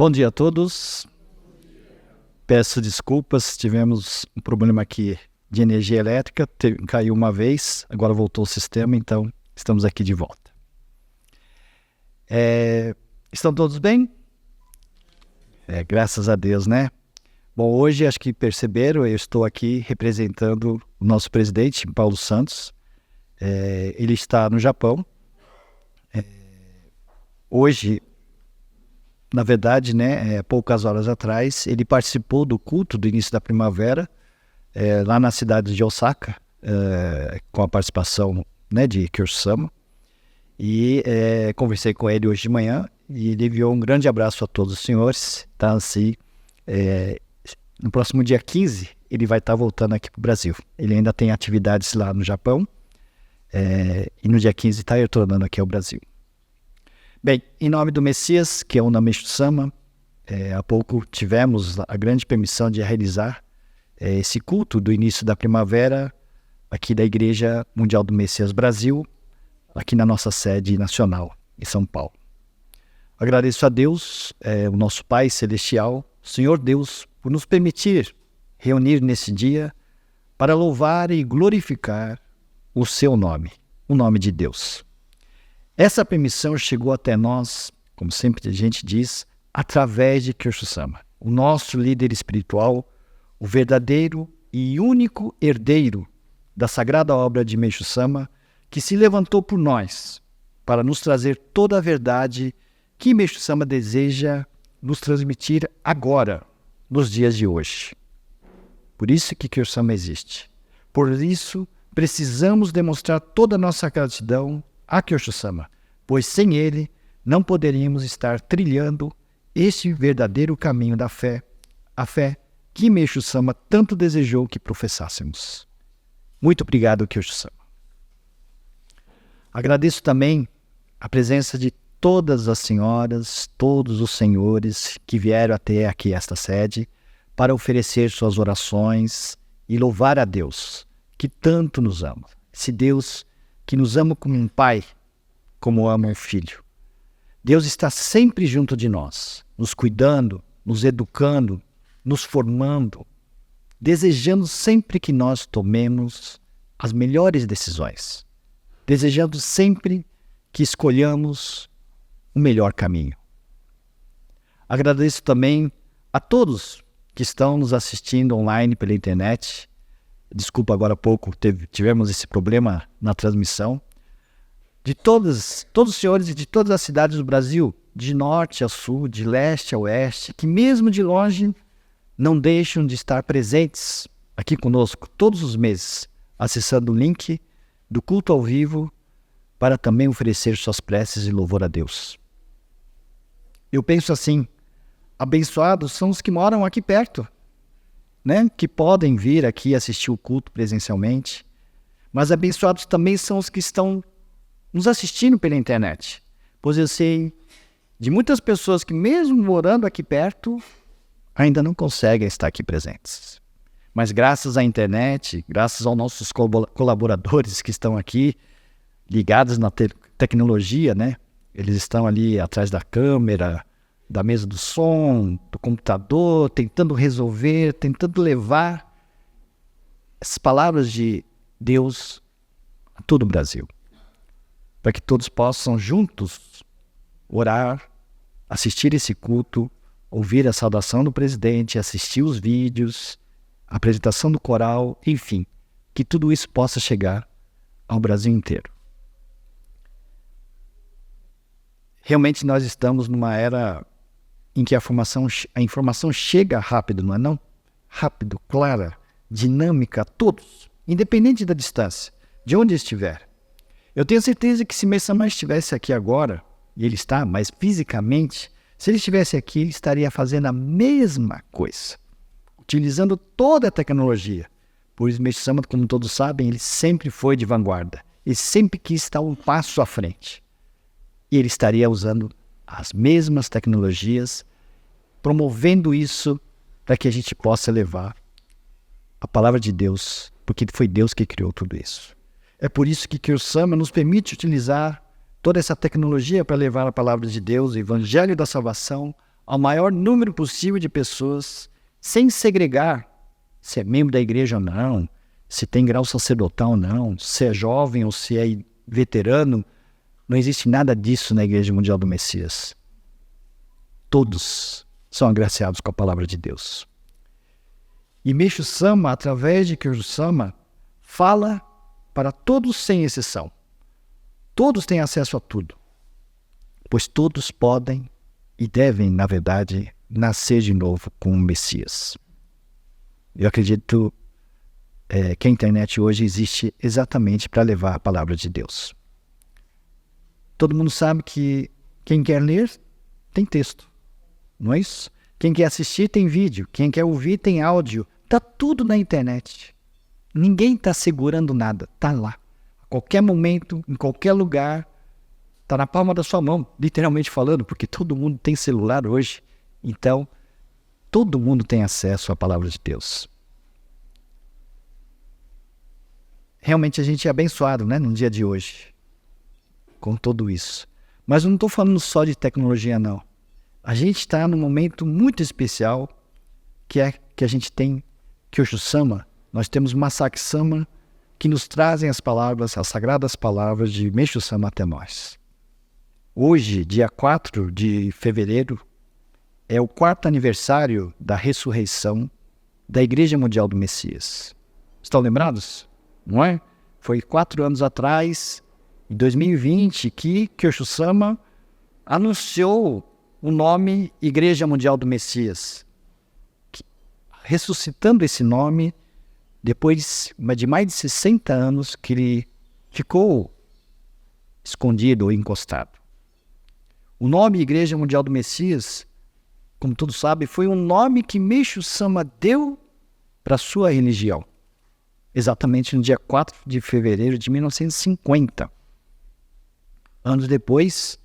Bom dia a todos. Peço desculpas, tivemos um problema aqui de energia elétrica, caiu uma vez, agora voltou o sistema, então estamos aqui de volta. Estão todos bem? Graças a Deus, né? Bom, hoje acho que perceberam, eu estou aqui representando o nosso presidente, Paulo Santos. Ele está no Japão. Hoje, na verdade, né, poucas horas atrás, ele participou do culto do início da primavera, lá na cidade de Osaka, com a participação, né, de Kiryu-sama. E conversei com ele hoje de manhã e ele enviou um grande abraço a todos os senhores. Tá, assim, no próximo dia 15, ele vai estar voltando aqui para o Brasil. Ele ainda tem atividades lá no Japão e no dia 15 está retornando aqui ao Brasil. Bem, em nome do Messias, que é o Nameshu-sama, há pouco tivemos a grande permissão de realizar esse culto do início da primavera aqui da Igreja Mundial do Messias Brasil, aqui na nossa sede nacional, em São Paulo. Agradeço a Deus, o nosso Pai Celestial, Senhor Deus, por nos permitir reunir nesse dia para louvar e glorificar o seu nome, o nome de Deus. Essa permissão chegou até nós, como sempre a gente diz, através de Kiryu-sama, o nosso líder espiritual, o verdadeiro e único herdeiro da sagrada obra de Meishu-sama, que se levantou por nós para nos trazer toda a verdade que Meishu-sama deseja nos transmitir agora, nos dias de hoje. Por isso que Kiryu-sama existe. Por isso, precisamos demonstrar toda a nossa gratidão a Kiryu-sama, pois sem ele não poderíamos estar trilhando este verdadeiro caminho da fé, a fé que Meishu-sama tanto desejou que professássemos. Muito obrigado, Kiryu-sama. Agradeço também a presença de todas as senhoras, todos os senhores que vieram até aqui esta sede para oferecer suas orações e louvar a Deus, que tanto nos ama. Esse Deus que nos ama como um pai, como ama um filho. Deus está sempre junto de nós, nos cuidando, nos educando, nos formando, desejando sempre que nós tomemos as melhores decisões, desejando sempre que escolhamos o melhor caminho. Agradeço também a todos que estão nos assistindo online pela internet. Desculpa, agora há pouco tivemos esse problema na transmissão. De todos os senhores de todas as cidades do Brasil, de norte a sul, de leste a oeste, que mesmo de longe não deixam de estar presentes aqui conosco todos os meses, acessando o link do culto ao vivo para também oferecer suas preces e louvor a Deus. Eu penso assim, abençoados são os que moram aqui perto, né? Que podem vir aqui assistir o culto presencialmente, mas abençoados também são os que estão nos assistindo pela internet, pois eu sei de muitas pessoas que mesmo morando aqui perto, ainda não conseguem estar aqui presentes. Mas graças à internet, graças aos nossos colaboradores que estão aqui, ligados na tecnologia, né? Eles estão ali atrás da câmera, da mesa do som, do computador, tentando resolver, tentando levar essas palavras de Deus a todo o Brasil, para que todos possam juntos orar, assistir esse culto, ouvir a saudação do presidente, assistir os vídeos, a apresentação do coral, enfim, que tudo isso possa chegar ao Brasil inteiro. Realmente nós estamos numa era em que a informação chega rápido, não é não? Rápido, clara, dinâmica a todos, independente da distância, de onde estiver. Eu tenho certeza que se Meishu-sama estivesse aqui agora, e ele está, mas fisicamente, se ele estivesse aqui, ele estaria fazendo a mesma coisa, utilizando toda a tecnologia. Pois Meishu-sama, como todos sabem, ele sempre foi de vanguarda, ele sempre quis estar um passo à frente. E ele estaria usando as mesmas tecnologias, promovendo isso para que a gente possa levar a palavra de Deus, porque foi Deus que criou tudo isso. É por isso que Kiryu-sama nos permite utilizar toda essa tecnologia para levar a palavra de Deus, o Evangelho da Salvação, ao maior número possível de pessoas, sem segregar se é membro da igreja ou não, se tem grau sacerdotal ou não, se é jovem ou se é veterano. Não existe nada disso na Igreja Mundial do Messias. Todos são agraciados com a palavra de Deus. E Meixo Sama, através de Kyo Sama, fala para todos sem exceção. Todos têm acesso a tudo, pois todos podem e devem, na verdade, nascer de novo com o Messias. Eu acredito que a internet hoje existe exatamente para levar a palavra de Deus. Todo mundo sabe que quem quer ler tem texto, não é isso? Quem quer assistir tem vídeo, quem quer ouvir tem áudio. Está tudo na internet. Ninguém está segurando nada, está lá. A qualquer momento, em qualquer lugar, está na palma da sua mão, literalmente falando, porque todo mundo tem celular hoje. Então, todo mundo tem acesso à palavra de Deus. Realmente a gente é abençoado, né, no dia de hoje, com tudo isso. Mas eu não estou falando só de tecnologia, não. A gente está num momento muito especial, que é que a gente tem Kyo Sama. Nós temos Masaaki Sama, que nos trazem as palavras, as sagradas palavras de Meixo Sama até nós. Hoje, dia 4 de fevereiro, é o 4º aniversário da ressurreição da Igreja Mundial do Messias. Estão lembrados? Não é? Foi 4 anos atrás, em 2020, que Kyo Sama anunciou o nome Igreja Mundial do Messias, ressuscitando esse nome depois de mais de 60 anos que ele ficou escondido ou encostado. O nome Igreja Mundial do Messias, como todos sabem, foi um nome que Meixo Sama deu para a sua religião, exatamente no dia 4 de fevereiro de 1950. Anos depois,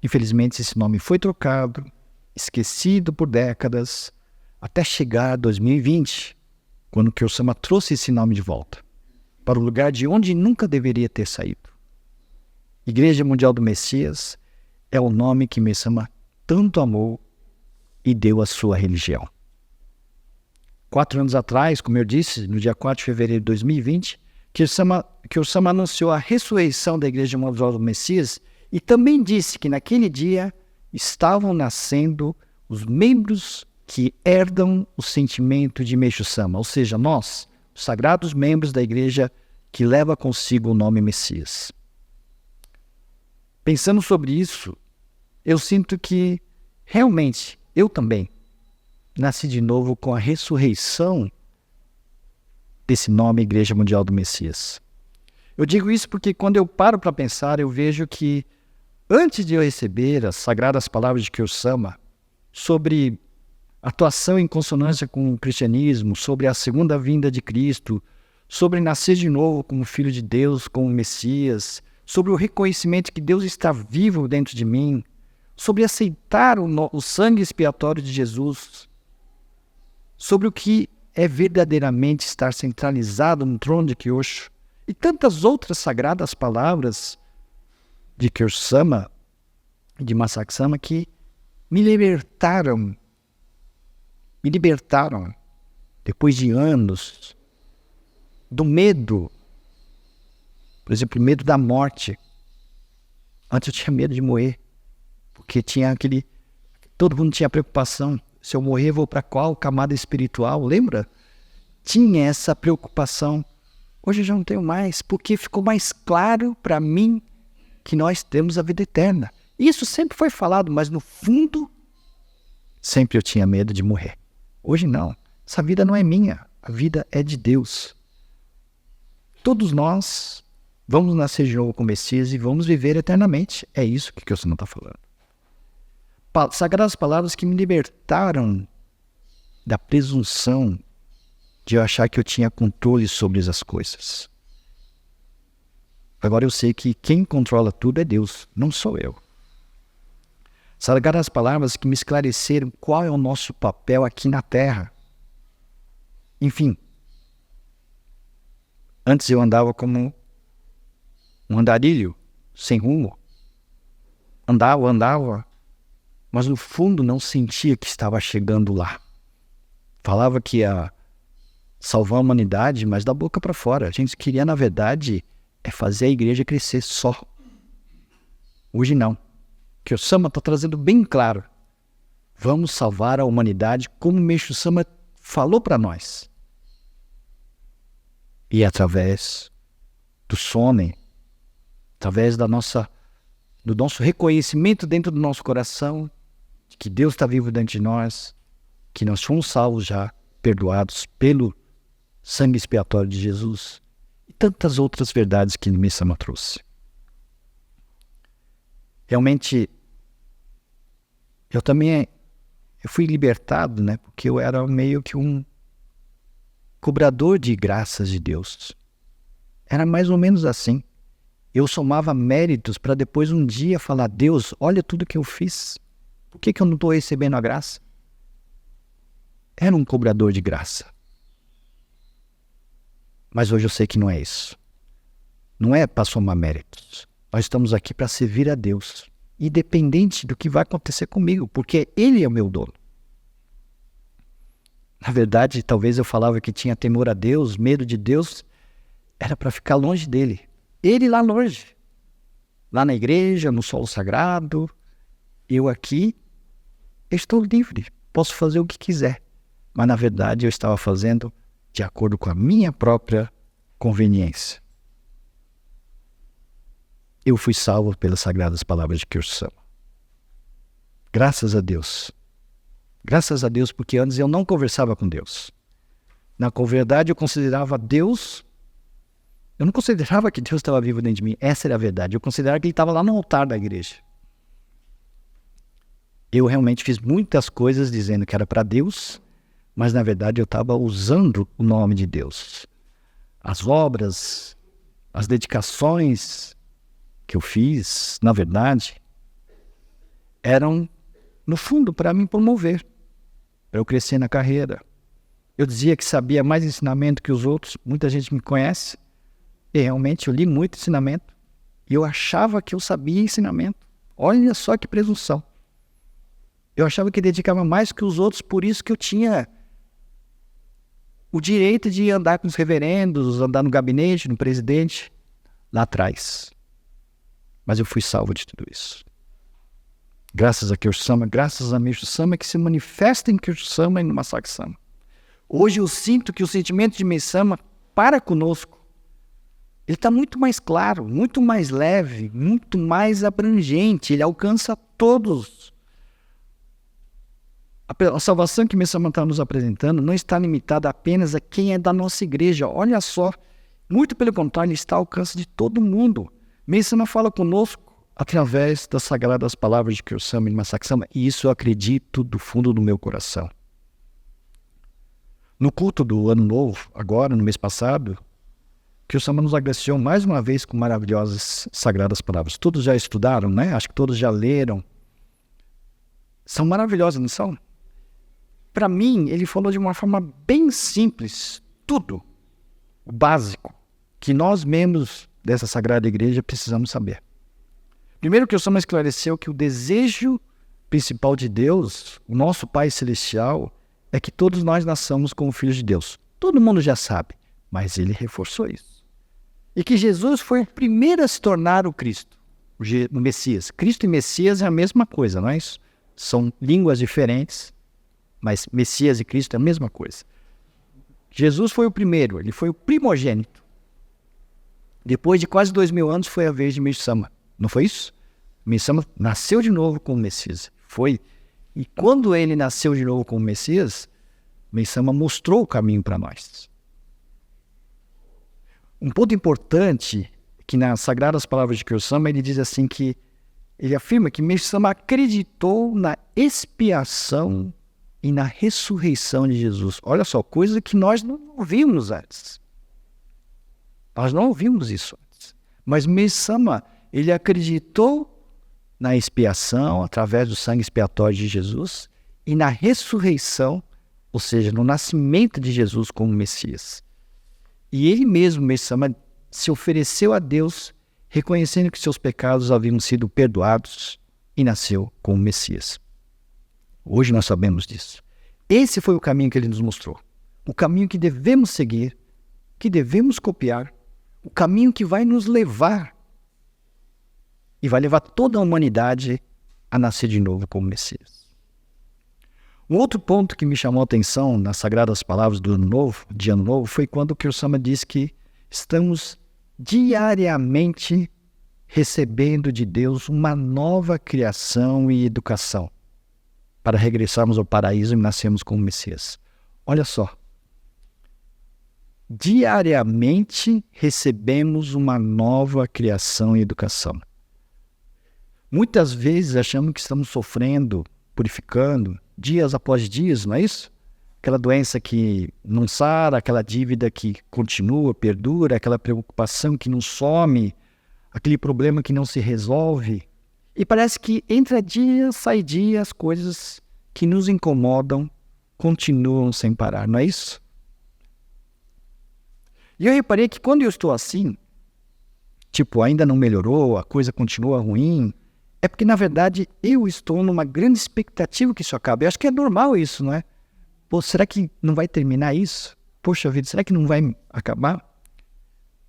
infelizmente, esse nome foi trocado, esquecido por décadas, até chegar a 2020, quando Kyo Sama trouxe esse nome de volta, para o lugar de onde nunca deveria ter saído. Igreja Mundial do Messias é o nome que Meixo Sama tanto amou e deu à sua religião. 4 anos atrás, como eu disse, no dia 4 de fevereiro de 2020, Kyo Sama anunciou a ressurreição da Igreja Mundial do Messias e também disse que naquele dia estavam nascendo os membros que herdam o sentimento de Meixo Sama, ou seja, nós, os sagrados membros da Igreja que leva consigo o nome Messias. Pensando sobre isso, eu sinto que realmente eu também nasci de novo com a ressurreição desse nome Igreja Mundial do Messias. Eu digo isso porque quando eu paro para pensar, eu vejo que antes de eu receber as sagradas palavras de Kyo Sama sobre atuação em consonância com o cristianismo, sobre a segunda vinda de Cristo, sobre nascer de novo como Filho de Deus, como Messias, sobre o reconhecimento que Deus está vivo dentro de mim, sobre aceitar o sangue expiatório de Jesus, sobre o que é verdadeiramente estar centralizado no trono de Kyosho, e tantas outras sagradas palavras de Kyo Sama, de Masaaki Sama, que me libertaram depois de anos do medo, por exemplo, medo da morte. Antes eu tinha medo de morrer, porque todo mundo tinha preocupação, se eu morrer vou para qual camada espiritual, lembra? Tinha essa preocupação. Hoje eu já não tenho mais, porque ficou mais claro para mim que nós temos a vida eterna. Isso sempre foi falado, mas no fundo, sempre eu tinha medo de morrer. Hoje não. Essa vida não é minha. A vida é de Deus. Todos nós vamos nascer de novo com o Messias e vamos viver eternamente. É isso que o Senhor está falando. Sagradas palavras que me libertaram da presunção de eu achar que eu tinha controle sobre as coisas. Agora eu sei que quem controla tudo é Deus, não sou eu. Sagradas palavras que me esclareceram qual é o nosso papel aqui na Terra. Enfim, antes eu andava como um andarilho, sem rumo. Andava, mas no fundo não sentia que estava chegando lá. Falava que ia salvar a humanidade, mas da boca para fora. A gente queria, na verdade, fazer a igreja crescer só. Hoje não. Kyo-sama está trazendo bem claro. Vamos salvar a humanidade como Meishu Sama falou para nós. E através do Sonen, através do nosso reconhecimento dentro do nosso coração, de que Deus está vivo dentro de nós, que nós fomos salvos já, perdoados pelo sangue expiatório de Jesus, e tantas outras verdades que Meishu Sama trouxe. Realmente, eu fui libertado, né? Porque eu era meio que um cobrador de graças de Deus. Era mais ou menos assim. Eu somava méritos para depois um dia falar: Deus, olha tudo que eu fiz. Por que eu não estou recebendo a graça? Era um cobrador de graça. Mas hoje eu sei que não é isso. Não é para somar méritos. Nós estamos aqui para servir a Deus, independente do que vai acontecer comigo, porque Ele é o meu dono. Na verdade, talvez eu falava que tinha temor a Deus, medo de Deus, era para ficar longe dele. Ele lá longe, lá na igreja, no solo sagrado. Eu aqui, estou livre, posso fazer o que quiser. Mas na verdade eu estava fazendo de acordo com a minha própria conveniência. Eu fui salvo pelas sagradas palavras de Kyo-sama. Graças a Deus. Graças a Deus, porque antes eu não conversava com Deus. Na verdade, eu considerava Deus... Eu não considerava que Deus estava vivo dentro de mim. Essa era a verdade. Eu considerava que Ele estava lá no altar da igreja. Eu realmente fiz muitas coisas dizendo que era para Deus, mas na verdade eu estava usando o nome de Deus. As obras, as dedicações que eu fiz, na verdade, eram, no fundo, para me promover, para eu crescer na carreira. Eu dizia que sabia mais ensinamento que os outros, muita gente me conhece, e realmente eu li muito ensinamento, e eu achava que eu sabia ensinamento. Olha só que presunção. Eu achava que dedicava mais que os outros, por isso que eu tinha o direito de andar com os reverendos, andar no gabinete, no presidente, lá atrás. Mas eu fui salvo de tudo isso. Graças a Kyo-sama, graças a Meishu Sama, que se manifesta em Kyo-sama e no Masaki Sama. Hoje eu sinto que o sentimento de Meishu Sama para conosco. Ele está muito mais claro, muito mais leve, muito mais abrangente. Ele alcança todos. A salvação que Meishu Sama está nos apresentando não está limitada apenas a quem é da nossa igreja. Olha só, muito pelo contrário, ele está ao alcance de todo mundo. Meishu Sama fala conosco através das sagradas palavras de Kyo-sama e Masaki Sama, e isso eu acredito do fundo do meu coração. No culto do Ano Novo, agora, no mês passado, Kyo-sama nos agraciou mais uma vez com maravilhosas sagradas palavras. Todos já estudaram, né? Acho que todos já leram. São maravilhosas, não são? Para mim, ele falou de uma forma bem simples, tudo, o básico, que nós membros dessa Sagrada Igreja precisamos saber. Primeiro, que o Kyo-sama esclareceu que o desejo principal de Deus, o nosso Pai Celestial, é que todos nós nasçamos como filhos de Deus. Todo mundo já sabe, mas ele reforçou isso. E que Jesus foi o primeiro a se tornar o Cristo, o Messias. Cristo e Messias é a mesma coisa, não é isso? São línguas diferentes, mas Messias e Cristo é a mesma coisa. Jesus foi o primeiro, ele foi o primogênito. Depois de quase 2000 anos foi a vez de Meishu Sama. Não foi isso? Meishu Sama nasceu de novo como Messias. Foi. E quando ele nasceu de novo como Messias, Meishu Sama mostrou o caminho para nós. Um ponto importante, que nas Sagradas Palavras de Kyo-sama, ele diz assim que, ele afirma que Meishu Sama acreditou na expiação e na ressurreição de Jesus. Olha só, coisa que nós não ouvimos antes. Nós não ouvimos isso antes. Mas Meishu Sama, ele acreditou na expiação, através do sangue expiatório de Jesus, e na ressurreição, ou seja, no nascimento de Jesus como Messias. E ele mesmo, Meishu Sama, se ofereceu a Deus, reconhecendo que seus pecados haviam sido perdoados, e nasceu como Messias. Hoje nós sabemos disso. Esse foi o caminho que ele nos mostrou. O caminho que devemos seguir, que devemos copiar, o caminho que vai nos levar e vai levar toda a humanidade a nascer de novo como Messias. Um outro ponto que me chamou a atenção nas sagradas palavras do Ano Novo, de Ano Novo, foi quando o Kirsama diz que estamos diariamente recebendo de Deus uma nova criação e educação para regressarmos ao paraíso e nascermos como Messias. Olha só. Diariamente recebemos uma nova criação e educação. Muitas vezes achamos que estamos sofrendo, purificando, dias após dias, não é isso? Aquela doença que não sara, aquela dívida que continua, perdura, aquela preocupação que não some, aquele problema que não se resolve. E parece que entra dia, sai dia, as coisas que nos incomodam continuam sem parar, não é isso? E eu reparei que quando eu estou assim, tipo, ainda não melhorou, a coisa continua ruim, é porque, na verdade, eu estou numa grande expectativa que isso acabe. Eu acho que é normal isso, não é? Pô, será que não vai terminar isso? Poxa vida, será que não vai acabar?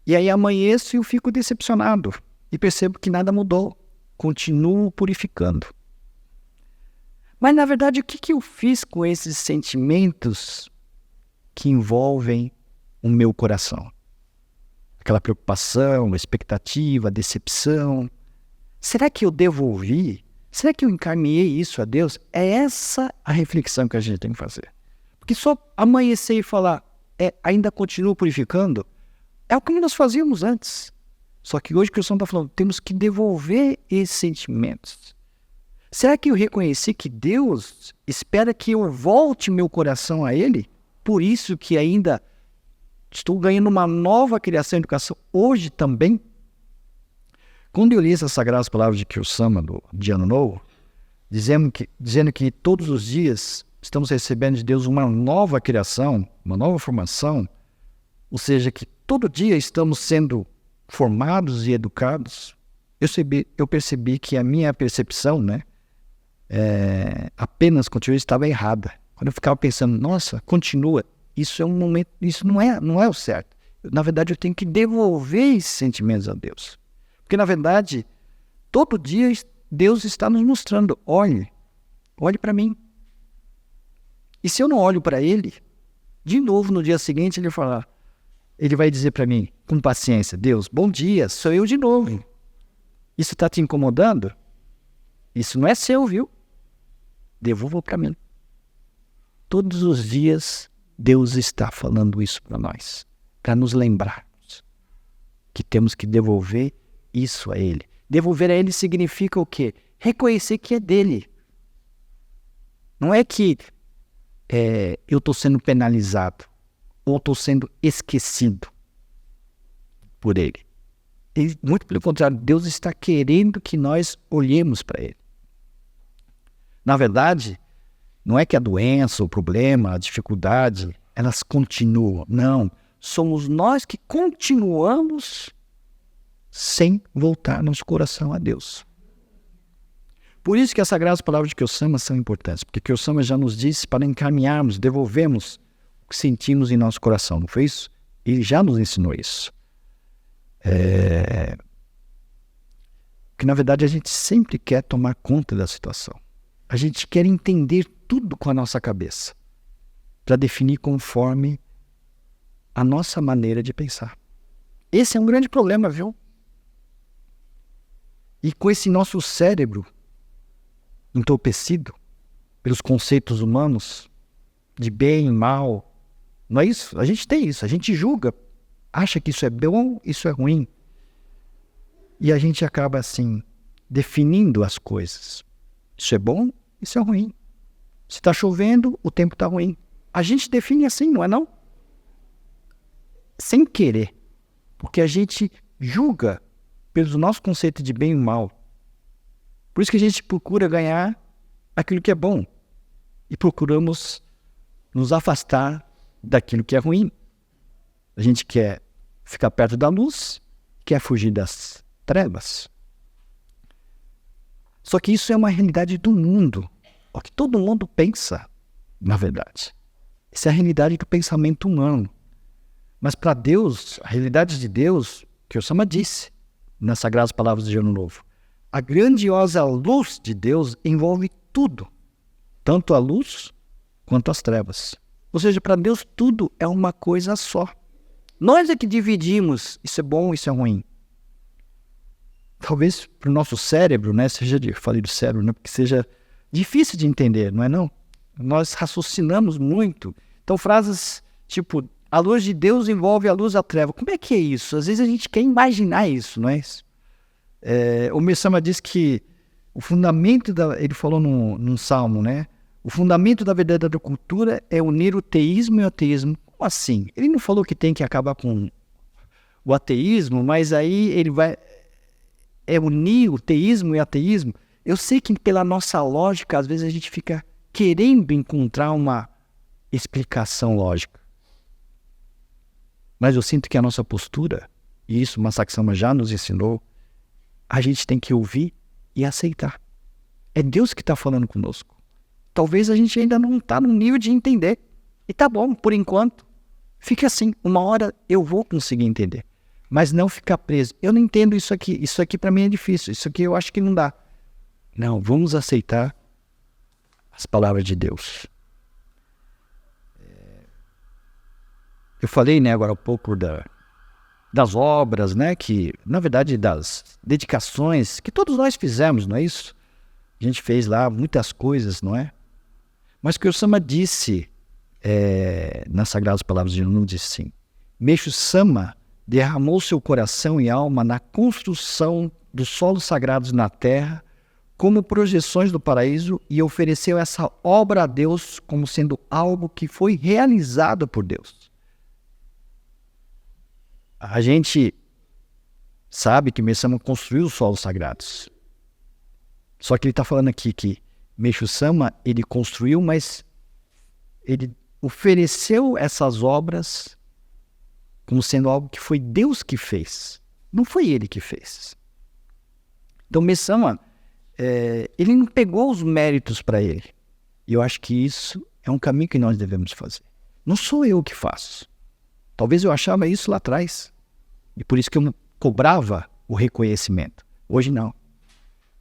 E aí amanheço e eu fico decepcionado. E percebo que nada mudou. Continuo purificando. Mas, na verdade, o que eu fiz com esses sentimentos que envolvem o meu coração? Aquela preocupação, expectativa, decepção. Será que eu devolvi? Será que eu encaminhei isso a Deus? É essa a reflexão que a gente tem que fazer. Porque só amanhecer e falar, ainda continuo purificando, é o que nós fazíamos antes. Só que hoje o Cristo está falando, temos que devolver esses sentimentos. Será que eu reconheci que Deus espera que eu volte meu coração a Ele? Por isso que ainda estou ganhando uma nova criação e educação hoje também? Quando eu li essas sagradas palavras de Kirsama, de Ano Novo, dizendo que todos os dias estamos recebendo de Deus uma nova criação, uma nova formação, ou seja, que todo dia estamos sendo formados e educados, eu percebi que a minha percepção, apenas continua, estava errada. Quando eu ficava pensando, nossa, continua, isso é um momento, isso não é o certo. Na verdade, eu tenho que devolver esses sentimentos a Deus. Porque, na verdade, todo dia Deus está nos mostrando, olhe para mim. E se eu não olho para Ele, de novo no dia seguinte Ele vai dizer para mim, com paciência, Deus, bom dia, sou eu de novo. Isso está te incomodando? Isso não é seu, viu? Devolva para mim. Todos os dias Deus está falando isso para nós, para nos lembrarmos que temos que devolver isso a Ele. Devolver a Ele significa o quê? Reconhecer que é dele. Não é que eu estou sendo penalizado ou estou sendo esquecido por Ele. Muito pelo contrário, Deus está querendo que nós olhemos para Ele. Na verdade, não é que a doença, o problema, a dificuldade, elas continuam. Não, somos nós que continuamos sem voltar nosso coração a Deus. Por isso que as sagradas palavras de Kirsama são importantes, porque Kirsama já nos disse para encaminharmos, devolvermos o que sentimos em nosso coração, não foi isso? Ele já nos ensinou isso. Porque na verdade a gente sempre quer tomar conta da situação. A gente quer entender tudo com a nossa cabeça, para definir conforme a nossa maneira de pensar. Esse é um grande problema, viu? E com esse nosso cérebro entorpecido pelos conceitos humanos de bem e mal, não é isso? A gente tem isso, a gente julga, acha que isso é bom, isso é ruim. E a gente acaba assim, definindo as coisas. Isso é bom, isso é ruim. Se está chovendo, o tempo está ruim. A gente define assim, não é não? Sem querer. Porque a gente julga pelos nossos conceitos de bem e mal. Por isso que a gente procura ganhar aquilo que é bom. E procuramos nos afastar daquilo que é ruim. A gente quer ficar perto da luz, quer fugir das trevas. Só que isso é uma realidade do mundo. o que todo mundo pensa, na verdade. Essa é a realidade do pensamento humano. Mas para Deus, a realidade de Deus, que o Sama disse nas Sagradas Palavras de Ano Novo, a grandiosa luz de Deus envolve tudo, tanto a luz quanto as trevas. Ou seja, para Deus tudo é uma coisa só. Nós é que dividimos, isso é bom, isso é ruim. Talvez para o nosso cérebro, né, falei do cérebro, né, porque seja difícil de entender, não é não? Nós raciocinamos muito. Então frases tipo, a luz de Deus envolve a luz da treva. Como é que é isso? Às vezes a gente quer imaginar isso, não é isso? O Messama diz que o fundamento, ele falou num salmo, né? O fundamento da verdadeira cultura é unir o teísmo e o ateísmo. Como assim? Ele não falou que tem que acabar com o ateísmo, mas aí ele vai unir o teísmo e o ateísmo. Eu sei que pela nossa lógica, às vezes a gente fica querendo encontrar uma explicação lógica. Mas eu sinto que a nossa postura, e isso o Masaki Sama já nos ensinou, a gente tem que ouvir e aceitar. É Deus que está falando conosco. Talvez a gente ainda não está no nível de entender. E tá bom, por enquanto. Fica assim, uma hora eu vou conseguir entender. Mas não ficar preso. Eu não entendo isso aqui. Isso aqui para mim é difícil. Isso aqui eu acho que não dá. Não, vamos aceitar as palavras de Deus. Eu falei, né, agora há pouco das obras, né, que, na verdade, das dedicações que todos nós fizemos, não é isso? A gente fez lá muitas coisas, não é? Mas o que o Sama disse nas Sagradas Palavras de Jesus, disse assim: Meixo Sama derramou seu coração e alma na construção dos solos sagrados na terra como projeções do paraíso e ofereceu essa obra a Deus como sendo algo que foi realizado por Deus. A gente sabe que Meixo Sama construiu os solos sagrados. Só que ele está falando aqui que Meixo Sama, ele construiu, mas ele ofereceu essas obras como sendo algo que foi Deus que fez. Não foi ele que fez. Então Meixo Sama, ele não pegou os méritos para ele. E eu acho que isso é um caminho que nós devemos fazer. Não sou eu que faço. Talvez eu achava isso lá atrás. E por isso que eu cobrava o reconhecimento. Hoje não.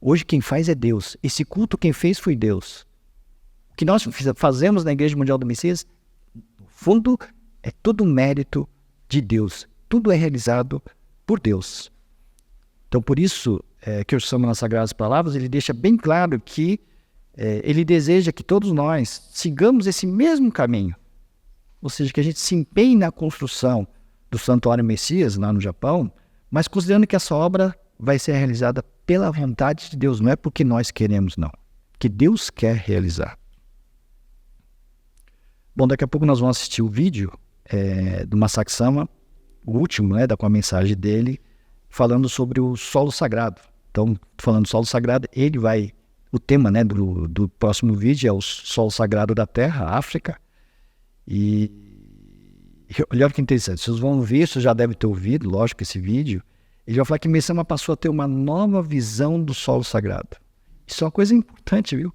Hoje quem faz é Deus. Esse culto quem fez foi Deus. O que nós fazemos na Igreja Mundial do Messias, no fundo, é todo mérito de Deus. Tudo é realizado por Deus. Então por isso que o Sama nas Sagradas Palavras, ele deixa bem claro que ele deseja que todos nós sigamos esse mesmo caminho. Ou seja, que a gente se empenhe na construção do Santuário Messias, lá no Japão, mas considerando que essa obra vai ser realizada pela vontade de Deus, não é porque nós queremos, não. Que Deus quer realizar. Bom, daqui a pouco nós vamos assistir o vídeo do Masaki Sama, o último, né, com a mensagem dele, falando sobre o solo sagrado. Então, falando do solo sagrado, o tema, né, do próximo vídeo é o solo sagrado da Terra, África. E olha que interessante, vocês vão ver, vocês já devem ter ouvido, lógico, esse vídeo. Ele vai falar que Meixo Sama passou a ter uma nova visão do solo sagrado. Isso é uma coisa importante, viu?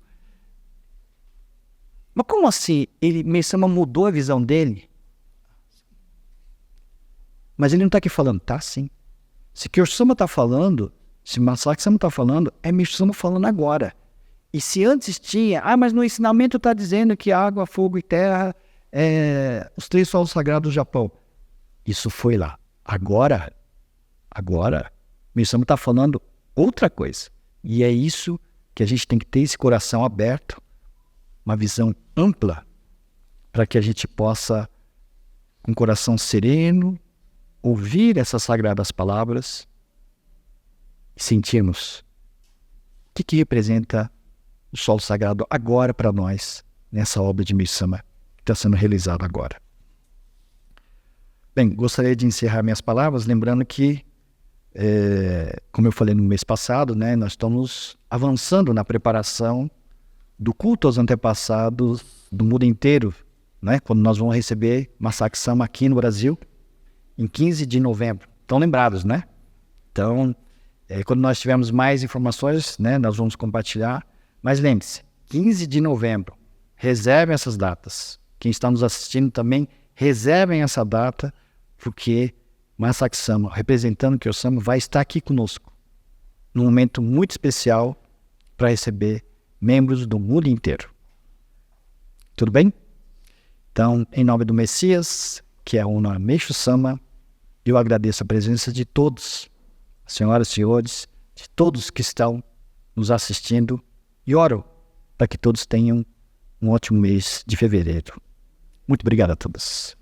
Mas como assim? Meixo Sama mudou a visão dele? Mas ele não está aqui falando, tá sim. Se Kyo Sama está falando, se Masaki Sama está falando, é Meixo Sama falando agora. E se antes tinha, mas no ensinamento está dizendo que água, fogo e terra os 3 solos sagrados do Japão. Isso foi lá. Agora, Meixo Sama está falando outra coisa. E é isso que a gente tem que ter, esse coração aberto, uma visão ampla, para que a gente possa, com o coração sereno, ouvir essas sagradas palavras e sentirmos o que representa o solo sagrado agora para nós, nessa obra de Meixo Sama que está sendo realizada agora. Bem, gostaria de encerrar minhas palavras lembrando que, como eu falei no mês passado, né, nós estamos avançando na preparação do culto aos antepassados do mundo inteiro, né, quando nós vamos receber Masaki Sama aqui no Brasil, em 15 de novembro. Estão lembrados, né? Então, quando nós tivermos mais informações, né, nós vamos compartilhar. Mas lembre-se, 15 de novembro. Reservem essas datas. Quem está nos assistindo também, reservem essa data, porque Masaaki Sama, representando o Kyo-sama, vai estar aqui conosco, num momento muito especial para receber membros do mundo inteiro. Tudo bem? Então, em nome do Messias, que é o Meixo Sama, eu agradeço a presença de todos, senhoras e senhores, de todos que estão nos assistindo, e oro para que todos tenham um ótimo mês de fevereiro. Muito obrigado a todos.